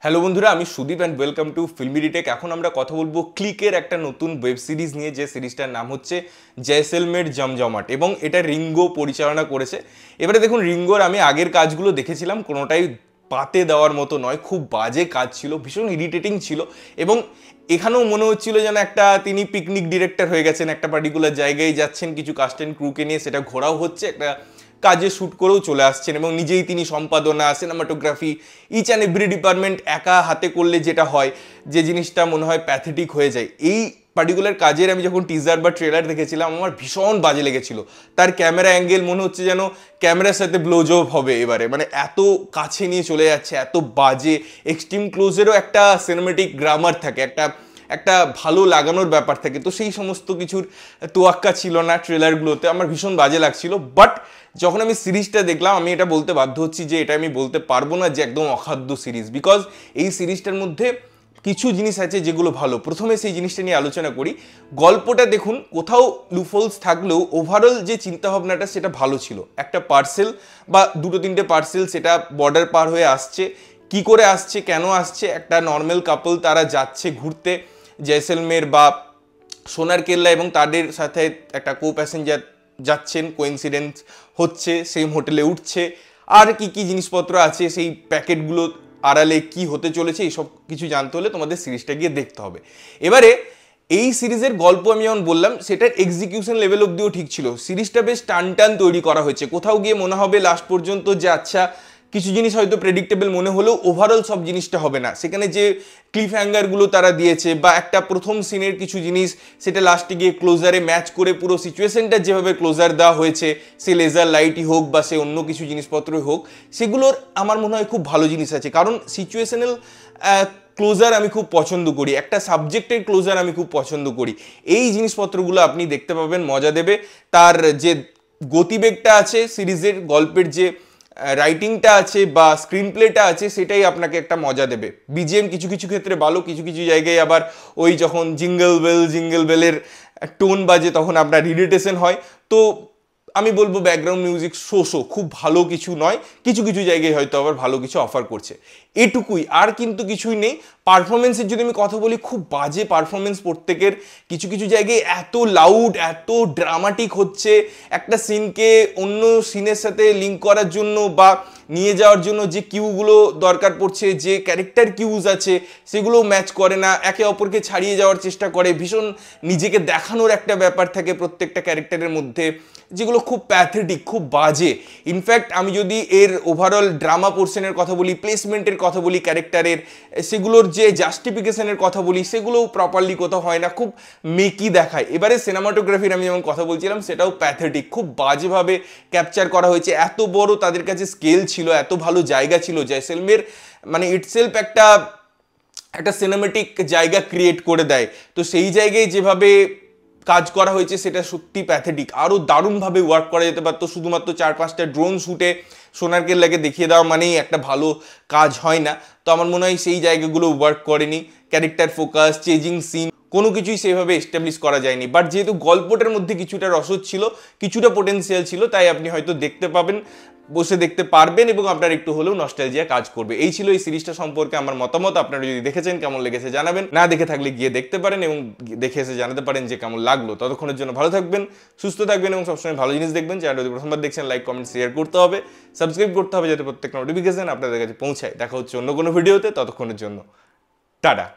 Hello বন্ধুরা, আমি Sudip and welcome to Filmy Retake. এখন আমরা কথা বলবো ক্লিকের একটা নতুন ওয়েব সিরিজ নিয়ে, যে সিরিজটার নাম হচ্ছে জয়সলমের জমজমাট, এবং এটা রিঙ্গো পরিচালনা করেছে। এবারে দেখুন, রিঙ্গোর আমি আগের কাজগুলো দেখেছিলাম, কোনোটাই পাতে দেওয়ার মতো নয়, খুব বাজে কাজ ছিল, ভীষণ ইরিটেটিং ছিল। এবং এখানেও মনে হচ্ছিল যেন একটা তিনি পিকনিক ডিরেক্টর হয়ে গেছেন, একটা পার্টিকুলার জায়গায় যাচ্ছেন, কিছু কাস্ট অ্যান্ড ক্রুকে নিয়ে সেটা ঘোরাও হচ্ছে, একটা কাজে শ্যুট করেও চলে আসছেন, এবং নিজেই তিনি সম্পাদনা, cinematography, each and every department একা হাতে করলে যেটা হয়, যে জিনিসটা মনে হয় প্যাথেটিক হয়ে যায়। এই পার্টিকুলার কাজের আমি যখন টিজার বা ট্রেলার দেখেছিলাম, আমার ভীষণ বাজে লেগেছিল। তার ক্যামেরা অ্যাঙ্গেল মনে হচ্ছে যেন ক্যামেরার সাথে ব্লোজব হবে এবারে, মানে এত কাছে নিয়ে চলে যাচ্ছে, এত বাজে। এক্সট্রিম ক্লোজেরও একটা সিনেমেটিক গ্রামার থাকে, একটা একটা ভালো লাগানোর ব্যাপার থাকে, তো সেই সমস্ত কিছুর তোয়াক্কা ছিল না ট্রেলারগুলোতে। আমার ভীষণ বাজে লাগছিল। বাট যখন আমি সিরিজটা দেখলাম, আমি এটা বলতে বাধ্য হচ্ছি যে এটা আমি বলতে পারবো না যে একদম অখাদ্য সিরিজ, বিকজ এই সিরিজটার মধ্যে কিছু জিনিস আছে যেগুলো ভালো। প্রথমে সেই জিনিসটা নিয়ে আলোচনা করি। গল্পটা দেখুন, কোথাও লুফলস থাকলেও ওভারঅল যে চিন্তাভাবনাটা সেটা ভালো ছিল। একটা পার্সেল বা দুটো তিনটে পার্সেল, সেটা বর্ডার পার হয়ে আসছে, কি করে আসছে, কেন আসছে, একটা নর্মাল কাপল তারা যাচ্ছে ঘুরতে জয়সলমের বা সোনার কেল্লা, এবং তাদের সাথে একটা কো প্যাসেঞ্জার যাচ্ছেন, কোইন্সিডেন্স হচ্ছে, সেম হোটেলে উঠছে, আর কি কি জিনিসপত্র আছে, সেই প্যাকেটগুলো আড়ালে কি হতে চলেছে, এইসব কিছু জানতে হলে তোমাদের সিরিজটা গিয়ে দেখতে হবে। এবারে এই সিরিজের গল্প আমি যেমন বললাম, সেটার এক্সিকিউশন লেভেল অব্দিও ঠিক ছিল। সিরিজটা বেশ টান টান তৈরি করা হয়েছে, কোথাও গিয়ে মনে হবে লাস্ট পর্যন্ত যে আচ্ছা কিছু জিনিস হয়তো প্রেডিক্টেবল মনে হলেও ওভারঅল সব জিনিসটা হবে না। সেখানে যে ক্লিফ হ্যাঙ্গারগুলো তারা দিয়েছে, বা একটা প্রথম সিনের কিছু জিনিস সেটা লাস্টে গিয়ে ক্লোজারে ম্যাচ করে পুরো সিচুয়েশনটা যেভাবে ক্লোজার দেওয়া হয়েছে, সে লেজার লাইটই হোক বা সে অন্য কিছু জিনিসপত্রই হোক, সেগুলোর আমার মনে হয় খুব ভালো জিনিস আছে। কারণ সিচুয়েশনাল ক্লোজার আমি খুব পছন্দ করি, একটা সাবজেক্টের ক্লোজার আমি খুব পছন্দ করি। এই জিনিসপত্রগুলো আপনি দেখতে পাবেন, মজা দেবে। তার যে গতিবেগটা আছে সিরিজের, গল্পের যে রাইটিংটা আছে বা স্ক্রিন প্লেটা আছে, সেটাই আপনাকে একটা মজা দেবে। বিজিএম কিছু কিছু ক্ষেত্রে ভালো, কিছু কিছু জায়গায় আবার ওই যখন জিঙ্গল বেলের টোন বাজে তখন আপনার ইরিটেশন হয়। তো আমি বলবো ব্যাকগ্রাউন্ড মিউজিক শো খুব ভালো কিছু নয়, কিছু কিছু জায়গায় হয়তো আবার ভালো কিছু অফার করছে, এটুকুই, আর কিন্তু কিছুই নেই। পারফরমেন্সের যদি আমি কথা বলি, খুব বাজে পারফরমেন্স প্রত্যেকের। কিছু কিছু জায়গায় এত লাউড, এত ড্রামাটিক হচ্ছে, একটা সিনকে অন্য সিনের সাথে লিঙ্ক করার জন্য বা নিয়ে যাওয়ার জন্য যে কিউগুলো দরকার পড়ছে, যে ক্যারেক্টার কিউজ আছে, সেগুলো ম্যাচ করে না, একে অপরকে ছাড়িয়ে যাওয়ার চেষ্টা করে, ভীষণ নিজেকে দেখানোর একটা ব্যাপার থাকে প্রত্যেকটা ক্যারেক্টারের মধ্যে, যেগুলো খুব প্যাথেটিক, খুব বাজে। ইনফ্যাক্ট আমি যদি এর ওভারঅল ড্রামা পোর্শনের কথা বলি, প্লেসমেন্টের কথা বলি ক্যারেক্টারের, সেগুলোর যে জাস্টিফিকেশনের কথা বলি, সেগুলোও প্রপারলি কোথাও হয় না, খুব মেকি দেখায়। এবারে সিনেমাটোগ্রাফির আমি যেমন কথা বলছিলাম, সেটাও প্যাথেটিক, খুব বাজেভাবে ক্যাপচার করা হয়েছে। এত বড় তাদের কাছে স্কেল ছিল, এত ভালো জায়গা ছিল, জয়সলমের মানে ইটসেলফ একটা একটা সিনেমেটিক জায়গা ক্রিয়েট করে দেয়। তো সেই জায়গায় যেভাবে কাজ করা হয়েছে সেটা সত্যি প্যাথেটিক। আরও দারুণভাবে ওয়ার্ক করা যেতে পারতো। শুধুমাত্র 4-5টা ড্রোন শুটে সোনার কেল্লাকে দেখিয়ে দেওয়া মানেই একটা ভালো কাজ হয় না। তো আমার মনে হয় সেই জায়গাগুলো ওয়ার্ক করেনি। ক্যারেক্টার ফোকাস, চেজিং সিন, কোনো কিছুই সেভাবে এস্টাবলিশ করা যায়নি। বাট যেহেতু গল্পটার মধ্যে কিছুটা রসদ ছিল, কিছুটা পোটেন্সিয়াল ছিল, তাই আপনি হয়তো দেখতে পাবেন, বসে দেখতে পারবেন, এবং আপনার একটু হলেও নস্টালজিয়া কাজ করবে। এই ছিল এই সিরিজটা সম্পর্কে আমার মতামত। আপনারা যদি দেখেছেন, কেমন লেগেছে জানাবেন। না দেখে থাকলে গিয়ে দেখতে পারেন এবং দেখে এসে জানাতে পারেন যে কেমন লাগলো। ততক্ষণের জন্য ভালো থাকবেন, সুস্থ থাকবেন, এবং সবসময় ভালো জিনিস দেখবেন। চ্যানেলটা যদি প্রথমবার দেখছেন, লাইক, কমেন্ট, শেয়ার করতে হবে, সাবস্ক্রাইব করতে হবে, যাতে প্রত্যেকটা নোটিফিকেশন আপনাদের কাছে পৌঁছায়। দেখা হচ্ছে অন্য কোনো ভিডিওতে, ততক্ষণের জন্য টাটা।